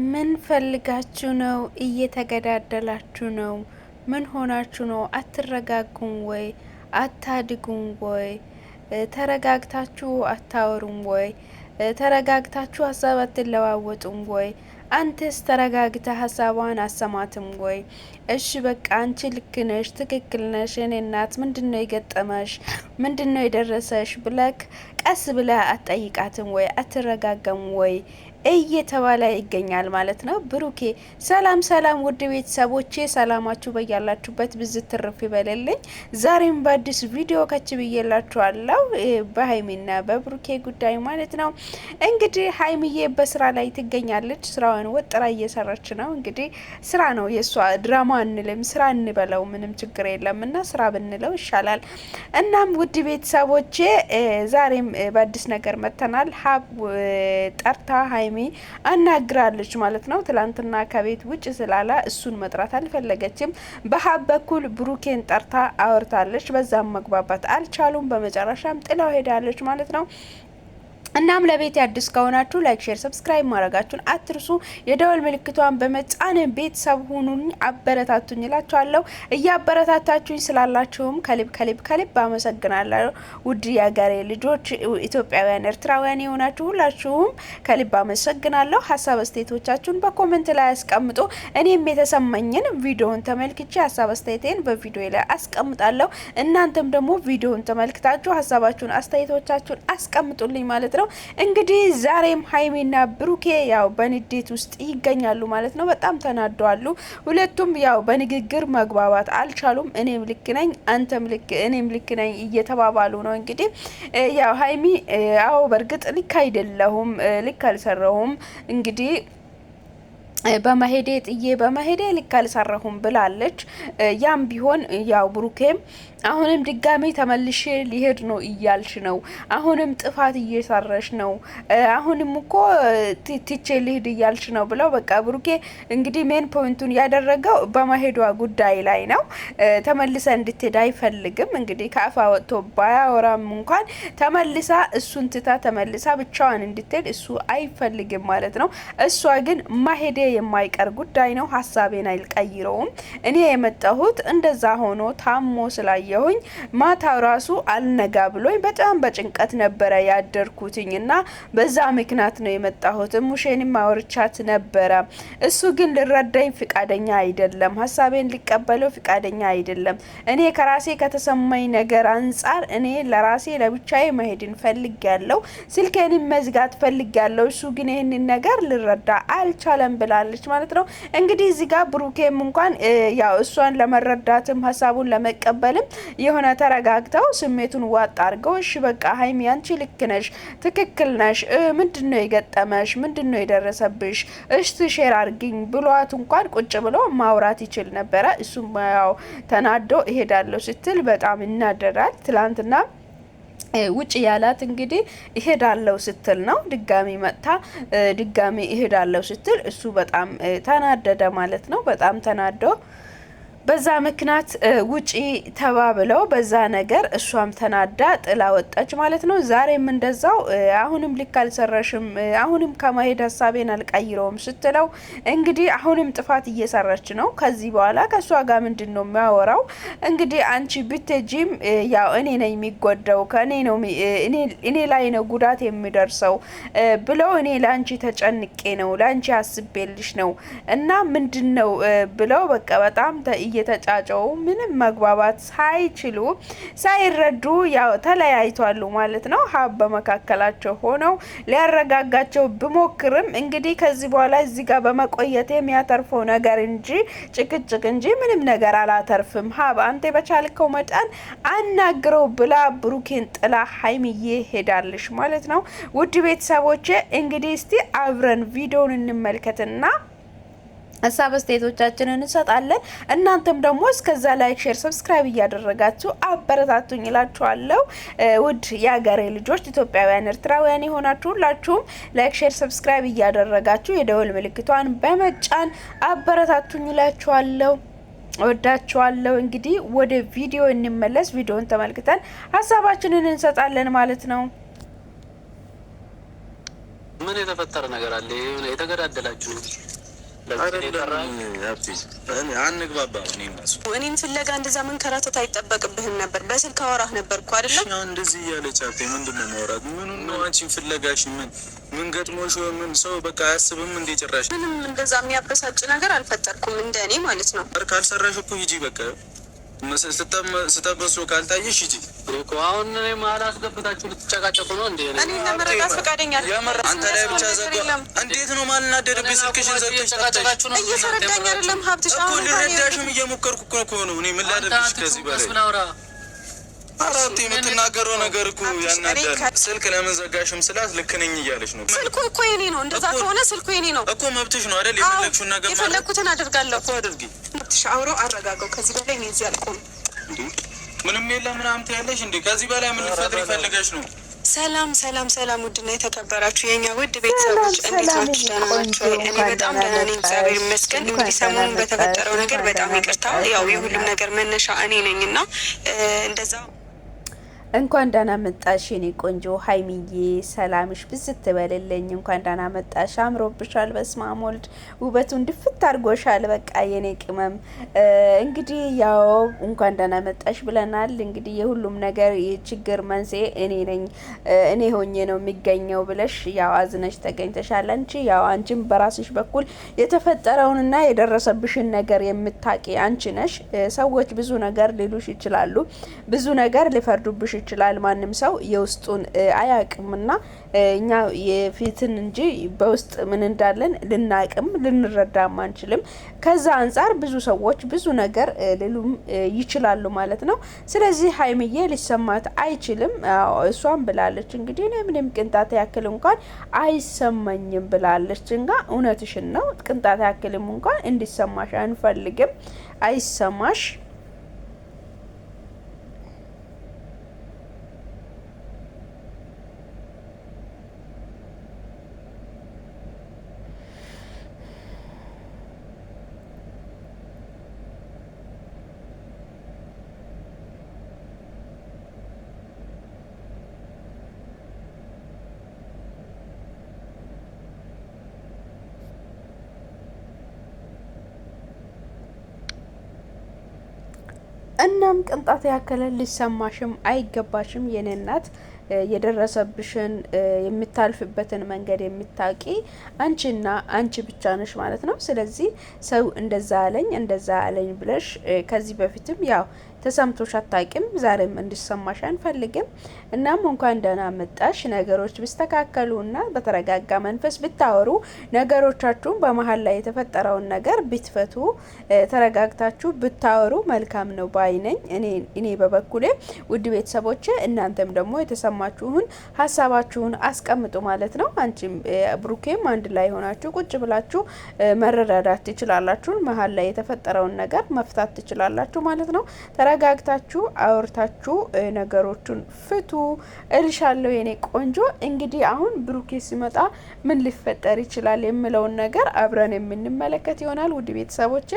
ምን ፈልጋችሁ ነው? እየተገዳደላችሁ ነው? ምን ሆናችሁ ነው? አትረጋጉም ወይ? አታድጉም ወይ? ተረጋግታችሁ አታወሩም ወይ? ተረጋግታችሁ ሀሳብ አትለዋወጡም ወይ? አንተስ ተረጋግተ ሀሳቧን አሰማትም ወይ? እሺ በቃ አንቺ ልክ ነሽ፣ ትክክል ነሽ፣ እኔ እናት ምንድነው የገጠመሽ? ምንድነው የደረሰሽ ብለክ ቀስ ብለ አትጠይቃትም ወይ? አትረጋጋም ወይ እየተባለ ይገኛል ማለት ነው። ብሩኬ ሰላም ሰላም፣ ውድ ቤተሰቦቼ ሰላማችሁ በያላችሁበት ብዝት ትርፍ ይበልልኝ። ዛሬም በአዲስ ቪዲዮ ከች ብዬላችኋለሁ በሀይሚና በብሩኬ ጉዳይ ማለት ነው። እንግዲህ ሀይሚዬ በስራ ላይ ትገኛለች። ስራዋን ወጥራ እየሰራች ነው። እንግዲህ ስራ ነው የእሷ፣ ድራማ አንልም፣ ስራ እንበለው፣ ምንም ችግር የለም እና ስራ ብንለው ይሻላል። እናም ውድ ቤተሰቦቼ ዛሬም በአዲስ ነገር መጥተናል። ሀብ ጠርታ ሀይሚ አናግራለች ማለት ነው። ትላንትና ከቤት ውጭ ስላላ እሱን መጥራት አልፈለገችም። በሀብ በኩል ብሩኬን ጠርታ አወርታለች። በዛም መግባባት አልቻሉም። በመጨረሻም ጥላው ሄዳለች ማለት ነው። እናም ለቤት አዲስ ከሆናችሁ ላይክ፣ ሼር፣ ሰብስክራይብ ማድረጋችሁን አትርሱ። የደወል ምልክቷን በመጫን ቤተሰብ ሁኑኝ፣ አበረታቱኝ እላችኋለሁ። እያበረታታችሁኝ ስላላችሁም ከልብ ከልብ ከልብ አመሰግናለሁ። ውድ የሀገሬ ልጆች ኢትዮጵያውያን፣ ኤርትራውያን የሆናችሁ ሁላችሁም ከልብ አመሰግናለሁ። ሀሳብ አስተያየቶቻችሁን በኮሜንት ላይ አስቀምጡ። እኔም የተሰማኝን ቪዲዮውን ተመልክቼ ሀሳብ አስተያየቴን በቪዲዮ ላይ አስቀምጣለሁ። እናንተም ደግሞ ቪዲዮውን ተመልክታችሁ ሀሳባችሁን አስተያየቶቻችሁን አስቀምጡልኝ ማለት ነው። እንግዲህ ዛሬም ሀይሚና ብሩኬ ያው በንዴት ውስጥ ይገኛሉ ማለት ነው። በጣም ተናደዋሉ። ሁለቱም ያው በንግግር መግባባት አልቻሉም። እኔም ልክ ነኝ፣ አንተም ልክ፣ እኔም ልክ ነኝ እየተባባሉ ነው። እንግዲህ ያው ሀይሚ አዎ በእርግጥ ልክ አይደለሁም፣ ልክ አልሰራሁም እንግዲህ በመሄዴ ጥዬ በመሄዴ ልክ አልሰራሁም ብላለች። ያም ቢሆን ያው ብሩኬም አሁንም ድጋሜ ተመልሼ ሊሄድ ነው እያልሽ ነው፣ አሁንም ጥፋት እየሰራሽ ነው፣ አሁንም እኮ ትቼ ሊሄድ እያልሽ ነው ብለው በቃ ብሩኬ እንግዲህ ሜን ፖይንቱን ያደረገው በመሄዷ ጉዳይ ላይ ነው። ተመልሰ እንድትሄድ አይፈልግም። እንግዲህ ከአፋ ወጥቶ ባያወራም እንኳን ተመልሳ እሱን ትታ ተመልሳ ብቻዋን እንድትሄድ እሱ አይፈልግም ማለት ነው። እሷ ግን ማሄዴ የማይቀር ጉዳይ ነው፣ ሀሳቤን አልቀይረውም። እኔ የመጣሁት እንደዛ ሆኖ ታሞ ስላየሁኝ ማታው ራሱ አልነጋ ብሎኝ በጣም በጭንቀት ነበረ ያደርኩትኝ እና በዛ ምክንያት ነው የመጣሁት። ሙሼንም ማወርቻት ነበረ። እሱ ግን ልረዳኝ ፍቃደኛ አይደለም፣ ሀሳቤን ሊቀበለው ፍቃደኛ አይደለም። እኔ ከራሴ ከተሰማኝ ነገር አንጻር እኔ ለራሴ ለብቻዬ መሄድን ፈልጊያለሁ፣ ስልኬንም መዝጋት ፈልጊያለሁ። እሱ ግን ይህንን ነገር ልረዳ አልቻለም ብላለች ማለት ነው። እንግዲህ እዚህ ጋር ብሩኬም እንኳን ያው እሷን ለመረዳትም ሀሳቡን ለመቀበልም የሆነ ተረጋግተው ስሜቱን ዋጥ አድርገው እሺ በቃ ሀይሚ አንቺ ልክ ነሽ፣ ትክክል ነሽ፣ ምንድነው የገጠመሽ፣ ምንድነው የደረሰብሽ፣ እስቲ ሼር አርግኝ ብሏት እንኳን ቁጭ ብሎ ማውራት ይችል ነበረ። እሱም ያው ተናዶ እሄዳለሁ ስትል በጣም ይናደዳል። ትላንትና ውጭ ያላት እንግዲህ እሄዳለሁ ስትል ነው። ድጋሚ መጥታ ድጋሚ እሄዳለሁ ስትል እሱ በጣም ተናደደ ማለት ነው። በጣም ተናዶ በዛ ምክንያት ውጪ ተባብለው በዛ ነገር እሷም ተናዳ ጥላ ወጣች ማለት ነው። ዛሬም እንደዛው አሁንም ልክ አልሰራሽም፣ አሁንም ከመሄድ ሀሳቤን አልቀይረውም ስትለው እንግዲህ አሁንም ጥፋት እየሰራች ነው። ከዚህ በኋላ ከእሷ ጋር ምንድን ነው የሚያወራው? እንግዲህ አንቺ ብትጂም ያው እኔ ነኝ የሚጎዳው፣ ከእኔ ነው እኔ ላይ ነው ጉዳት የሚደርሰው ብለው እኔ ለአንቺ ተጨንቄ ነው፣ ለአንቺ አስቤልሽ ነው እና ምንድን ነው ብለው በቃ በጣም እየተጫጨው ምንም መግባባት ሳይችሉ ሳይረዱ ያው ተለያይቷሉ ማለት ነው። ሀብ በመካከላቸው ሆነው ሊያረጋጋቸው ብሞክርም እንግዲህ ከዚህ በኋላ እዚህ ጋር በመቆየት የሚያተርፈው ነገር እንጂ ጭቅጭቅ እንጂ ምንም ነገር አላተርፍም። ሀብ አንተ በቻልከው መጠን አናግረው ብላ ብሩኬን ጥላ ሀይሚዬ ሄዳለሽ ማለት ነው። ውድ ቤተሰቦቼ እንግዲህ እስቲ አብረን ቪዲዮውን እንመልከትና ሀሳብ አስተያየቶቻችንን እንሰጣለን። እናንተም ደግሞ እስከዛ ላይክ፣ ሼር፣ ሰብስክራይብ እያደረጋችሁ አበረታቱኝ እላችኋለሁ። ውድ የሀገሬ ልጆች ኢትዮጵያውያን፣ ኤርትራውያን የሆናችሁ ሁላችሁም ላይክ፣ ሼር፣ ሰብስክራይብ እያደረጋችሁ የደወል ምልክቷን በመጫን አበረታቱኝ እላችኋለሁ። ወዳችኋለሁ። እንግዲህ ወደ ቪዲዮ እንመለስ። ቪዲዮን ተመልክተን ሀሳባችንን እንሰጣለን ማለት ነው። ምን የተፈጠረ ነገር አለ? የተገዳደላችሁ አንግባባ። እኔም ፍለጋ እንደዛ መንከራተት አይጠበቅብህም ነበር። በስልክ አወራህ ነበር እኮ አይደለም? እንደዚህ እያለች አብቴ ምንድን ነው ማውራት? ምን ነው አንቺን ፍለጋሽ? ምን ገጥሞሽ? ምን ሰው በቃ አያስብም እንዴ ጭራሽ? ምንም እንደዛ የሚያበሳጭ ነገር አልፈጠርኩም፣ እንደ እኔ ማለት ነው። ካልሰራሽ እኮ ሂጂ በቃ ስተበሶ ካልታየሽ ሂጂ እኮ። አሁን እኔ መሀል አስገብታችሁ ልትጨቃጨቁ ነው እንዴ? እኔ ለመረዳት ፈቃደኛ አንተ ላይ ብቻ ዘጋ። እንዴት ነው ማልናደድብኝ? ስልክሽን ዘግተሽ ተጨቃጨቃችሁ ነው? እየተረዳኝ አይደለም ሀብትሽ። እኮ ልረዳሽም እየሞከርኩ እኮ ነው። እኔ ምን ላደርግሽ ከዚህ በላይ? አራት የምትናገረው ነገር እኮ ያናዳል። ስልክ ለምን ዘጋሽም ስላት ልክ ነኝ እያለች ነው። ስልኩ እኮ የኔ ነው። እንደዛ ከሆነ ስልኩ የኔ ነው እኮ። መብትሽ ነው አይደል? የፈለግሽውን ነገር የፈለግኩትን አደርጋለሁ እኮ። አድርጊ። መብትሽ። አውሮ አረጋጋው። ከዚህ በላይ እኔ እዚህ አልቆምም። ምንም የለም ምናምን ትያለሽ እንዴ? ከዚህ በላይ ምን ልትፈጥሪ ፈልገሽ ነው? ሰላም ሰላም ሰላም! ውድና የተከበራችሁ የኛ ውድ ቤተሰቦች እንዴት ናችሁ? ደህና ናችሁ? እኔ በጣም ደህና ነኝ፣ እግዚአብሔር ይመስገን። እንግዲህ ሰሞኑን በተፈጠረው ነገር በጣም ይቅርታ። ያው የሁሉም ነገር መነሻ እኔ ነኝ እና እንደዛ እንኳን ደህና መጣሽ የኔ ቆንጆ ሀይሚዬ፣ ሰላምሽ ብዝት ትበልልኝ። እንኳን ደህና መጣሽ። አምሮብሻል። በስመ አብ ወልድ ውበቱን ድፍት አድርጎሻል። በቃ የኔ ቅመም እንግዲህ ያው እንኳን ደህና መጣሽ ብለናል። እንግዲህ የሁሉም ነገር የችግር መንስኤ እኔ ነኝ፣ እኔ ሆኜ ነው የሚገኘው ብለሽ ያው አዝነሽ ተገኝተሻል። አንቺ ያው አንቺም በራስሽ በኩል የተፈጠረውንና የደረሰብሽን ነገር የምታቂ አንቺ ነሽ። ሰዎች ብዙ ነገር ሊሉሽ ይችላሉ፣ ብዙ ነገር ሊፈርዱብሽ ይችላል። ማንም ሰው የውስጡን አያቅምና እኛ የፊትን እንጂ በውስጥ ምን እንዳለን ልናቅም ልንረዳም አንችልም። ከዛ አንጻር ብዙ ሰዎች ብዙ ነገር ሊሉም ይችላሉ ማለት ነው። ስለዚህ ሀይሚዬ ሊሰማት አይችልም። እሷም ብላለች እንግዲህ እኔ ምንም ቅንጣት ያክል እንኳን አይሰማኝም ብላለች። እንጋ እውነትሽን ነው። ቅንጣት ያክልም እንኳን እንዲሰማሽ አንፈልግም። አይሰማሽ እናም ቅንጣት ያከለ ሊሰማሽም አይገባሽም የኔ እናት። የደረሰብሽን የምታልፍበትን መንገድ የምታቂ አንቺና አንቺ ብቻ ነሽ ማለት ነው። ስለዚህ ሰው እንደዛ አለኝ ብለሽ ከዚህ በፊትም ያው ተሰምቶሽ አታቂም። ዛሬም እንዲሰማሽ አንፈልግም። እናም እንኳን ደህና መጣሽ። ነገሮች ቢስተካከሉና በተረጋጋ መንፈስ ብታወሩ፣ ነገሮቻችሁን በመሀል ላይ የተፈጠረውን ነገር ብትፈቱ፣ ተረጋግታችሁ ብታወሩ መልካም ነው ባይነኝ እኔ በበኩሌ። ውድ ቤተሰቦቼ እናንተም ደግሞ የተሰማችሁን ሀሳባችሁን አስቀምጡ ማለት ነው። አንቺም ብሩኬም አንድ ላይ ሆናችሁ ቁጭ ብላችሁ መረዳዳት ትችላላችሁ። መሀል ላይ የተፈጠረውን ነገር መፍታት ትችላላችሁ ማለት ነው። ተረጋግታችሁ አውርታችሁ ነገሮቹን ፍቱ እልሻለሁ የኔ ቆንጆ። እንግዲህ አሁን ብሩኬ ሲመጣ ምን ሊፈጠር ይችላል የሚለውን ነገር አብረን የምንመለከት ይሆናል። ውድ ቤተሰቦቼ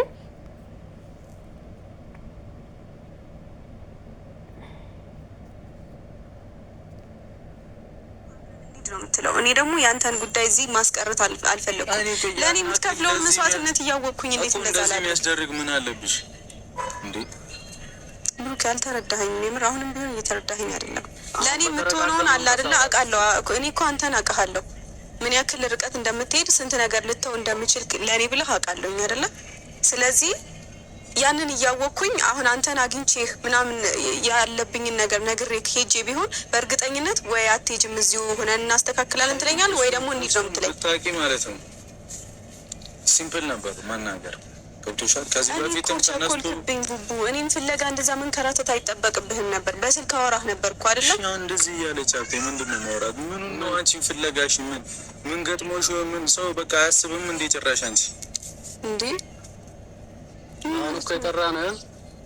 እኔ ደግሞ ያንተን ጉዳይ እዚህ ማስቀረት አልፈለኩም። ለእኔ የምትከፍለውን መስዋዕትነት እያወቅኩኝ እንዴት እንደዛ የሚያስደርግ ምን አለብሽ እንዴ? ብሩክ ያልተረዳኸኝ የምር አሁንም ቢሆን እየተረዳኸኝ አይደለም። ለእኔ የምትሆነውን አለ አይደለ? አውቃለሁ። እኔ እኮ አንተን አውቃለሁ፣ ምን ያክል ርቀት እንደምትሄድ ስንት ነገር ልተው እንደምችል ለእኔ ብለህ አውቃለሁኝ አይደለ? ስለዚህ ያንን እያወቅኩኝ አሁን አንተን አግኝቼህ ምናምን ያለብኝን ነገር ነግሬህ ሄጄ ቢሆን በእርግጠኝነት ወይ አትሄጂም እዚሁ ሆነን እናስተካክላለን ትለኛለህ፣ ወይ ደግሞ እንሂድ ነው የምትለኝ። ታውቂ ማለት ነው። ሲምፕል ነበር መናገር ገብቶሻል። ከዚህ በፊት ቸኮልክብኝ ቡቡ። እኔም ፍለጋ እንደዛ መንከራተት አይጠበቅብህም ነበር። በስልክ አወራህ ነበር እኮ አይደለም? እንደዚህ እያለች አብቴ ምንድን ነው ማውራት? ምን ነው አንቺን ፍለጋሽ? ምን ገጥሞሽ? ምን ሰው በቃ አያስብም እንዴ ጭራሽ አንቺ እንዴ? አሁን እኮ የጠራንህ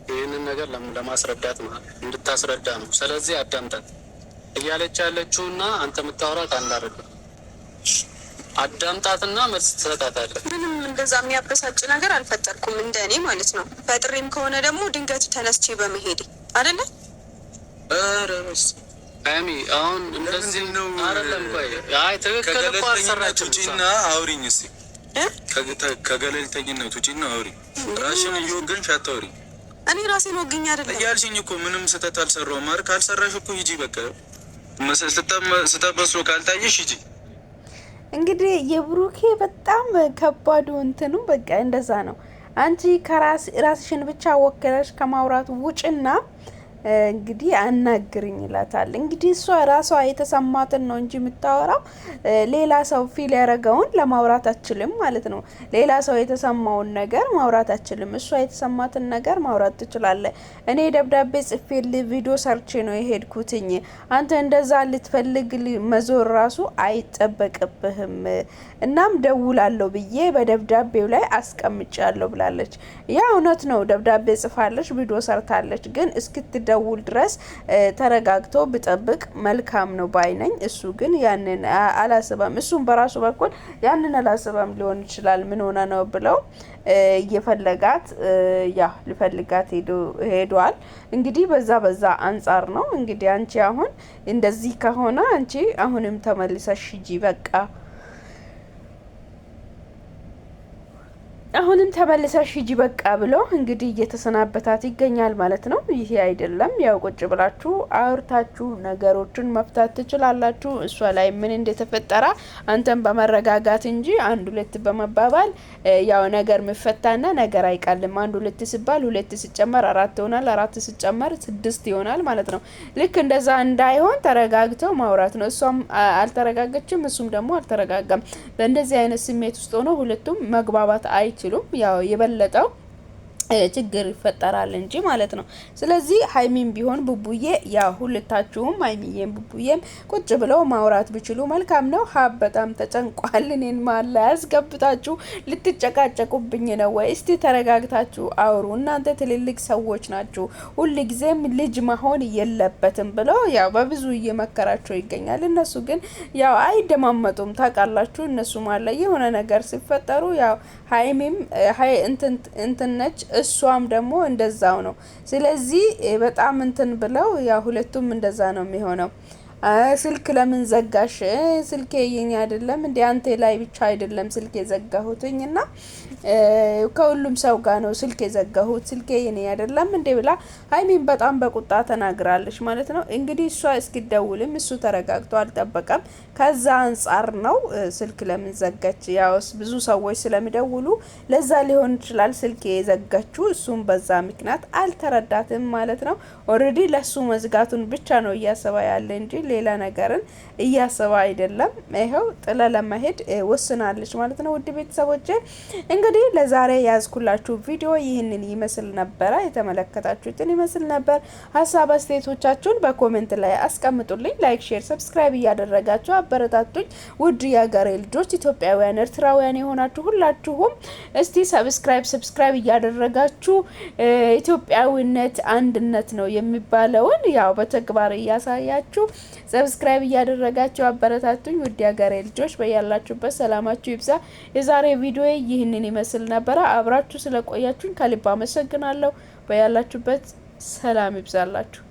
ይህንን ነገር ለማስረዳት ነው፣ እንድታስረዳ ነው። ስለዚህ አዳምጣት እያለች ያለችውና አንተ የምታወራት አንድ አይደለም። አዳምጣትና መልስ ትሰጣታለህ። ምንም እንደዛ የሚያበሳጭ ነገር አልፈጠርኩም፣ እንደ እኔ ማለት ነው። ፈጥሬም ከሆነ ደግሞ ድንገት ተነስቼ በመሄድ አይደለ? ሃይሚ አሁን እንደዚህ ነው አይደለም? ቆይ አይ ትክክል እኮ አልሰራችም። ጪና አውሪኝ እስኪ ከገለልተኝነት ውጪና አውሪኝ። ራስሽን እየወገንሽ አታውሪ። እኔ ራሴን ወግኝ አይደለም እያልሽኝ እኮ ምንም ስህተት አልሰራሁም አይደል? ካልሰራሽ እኮ ሂጂ በቃ ስተበስሎ ካልታየሽ ሂጂ። እንግዲህ የብሩኬ በጣም ከባዱ እንትኑ በቃ እንደዛ ነው። አንቺ ራስሽን ብቻ ወከለሽ ከማውራት ውጭና እንግዲህ አናግርኝ ይላታል። እንግዲህ እሷ ራሷ የተሰማትን ነው እንጂ የምታወራው ሌላ ሰው ፊል ያደረገውን ለማውራት አትችልም ማለት ነው። ሌላ ሰው የተሰማውን ነገር ማውራት አትችልም። እሷ የተሰማትን ነገር ማውራት ትችላለህ። እኔ ደብዳቤ ጽፌል ቪዲዮ ሰርቼ ነው የሄድኩትኝ። አንተ እንደዛ ልትፈልግ መዞር ራሱ አይጠበቅብህም። እናም ደውላለሁ ብዬ በደብዳቤው ላይ አስቀምጫለሁ ብላለች። ያ እውነት ነው። ደብዳቤ ጽፋለች፣ ቪዲዮ ሰርታለች። ግን እስክትደውል ድረስ ተረጋግቶ ብጠብቅ መልካም ነው ባይነኝ። እሱ ግን ያንን አላስበም። እሱም በራሱ በኩል ያንን አላስበም ሊሆን ይችላል። ምን ሆነ ነው ብለው እየፈለጋት ሊፈልጋት ሄዷል። እንግዲህ በዛ አንጻር ነው እንግዲህ አንቺ አሁን እንደዚህ ከሆነ አንቺ አሁንም ተመልሰሽ ሂጂ በቃ አሁንም ተመልሰሽ ሂጂ በቃ ብሎ እንግዲህ እየተሰናበታት ይገኛል ማለት ነው። ይሄ አይደለም ያው ቁጭ ብላችሁ አውርታችሁ ነገሮችን መፍታት ትችላላችሁ። እሷ ላይ ምን እንደተፈጠረ አንተም በመረጋጋት እንጂ አንድ ሁለት በመባባል ያው ነገር መፈታና ነገር አይቀልም። አንድ ሁለት ሲባል ሁለት ሲጨመር አራት ይሆናል፣ አራት ሲጨመር 6 ይሆናል ማለት ነው። ልክ እንደዛ እንዳይሆን ተረጋግተው ማውራት ነው። እሷም አልተረጋገችም፣ እሱም ደግሞ አልተረጋጋም። በእንደዚህ አይነት ስሜት ውስጥ ሆኖ ሁለቱም መግባባት አይችሉም። ያው የበለጠው ችግር ይፈጠራል እንጂ ማለት ነው። ስለዚህ ሀይሚም ቢሆን ቡቡዬ ያው ሁለታችሁም ሀይሚዬም ቡቡዬም ቁጭ ብለው ማውራት ቢችሉ መልካም ነው። ሀብ በጣም ተጨንቋል። እኔን ማላ ያስገብታችሁ ልትጨቃጨቁብኝ ነው ወይ? እስቲ ተረጋግታችሁ አውሩ። እናንተ ትልልቅ ሰዎች ናችሁ። ሁልጊዜም ልጅ መሆን የለበትም ብለው ያው በብዙ እየመከራቸው ይገኛል። እነሱ ግን ያው አይደማመጡም። ታውቃላችሁ እነሱ ማላ የሆነ ነገር ሲፈጠሩ ያው ሀይሚም እንትን ነች እሷም ደግሞ እንደዛው ነው። ስለዚህ በጣም እንትን ብለው ያ ሁለቱም እንደዛ ነው የሚሆነው። ስልክ ለምን ዘጋሽ? ስልኬ የኛ አይደለም እንዴ? አንተ ላይ ብቻ አይደለም ስልክ የዘጋሁትኝ እና ከሁሉም ሰው ጋር ነው ስልክ የዘጋሁት። ስልኬ የኔ አይደለም እንዴ ብላ ሀይሚን በጣም በቁጣ ተናግራለች ማለት ነው። እንግዲህ እሷ እስኪደውልም እሱ ተረጋግቶ አልጠበቀም። ከዛ አንጻር ነው ስልክ ለምን ዘጋች? ያው ብዙ ሰዎች ስለሚደውሉ ለዛ ሊሆን ይችላል ስልክ የዘጋችው። እሱም በዛ ምክንያት አልተረዳትም ማለት ነው። ኦሬዲ ለሱ መዝጋቱን ብቻ ነው እያሰባ ያለ እንጂ ሌላ ነገርን እያሰባ አይደለም። ይሄው ጥለ ለመሄድ ወስናለች ማለት ነው። ውድ ቤተሰቦቼ እንግዲህ ለዛሬ ያዝኩላችሁ ቪዲዮ ይህንን ይመስል ነበረ። የተመለከታችሁትን ይመስል ነበር። ሀሳብ አስተያየቶቻችሁን በኮሜንት ላይ አስቀምጡልኝ። ላይክ፣ ሼር፣ ሰብስክራይብ እያደረጋችሁ አበረታቱኝ። ውድ የሀገሬ ልጆች ኢትዮጵያውያን፣ ኤርትራውያን የሆናችሁ ሁላችሁም እስቲ ሰብስክራይብ እያደረጋችሁ ኢትዮጵያዊነት አንድነት ነው የሚባለውን ያው በተግባር እያሳያችሁ ሰብስክራይብ እያደረጋችሁ አበረታቱኝ። ውድ የሀገሬ ልጆች በያላችሁበት ሰላማችሁ ይብዛ። የዛሬ ቪዲዮ ይህንን ይመስል ነበረ። አብራችሁ ስለቆያችሁኝ ከልብ አመሰግናለሁ። በያላችሁበት ሰላም ይብዛላችሁ።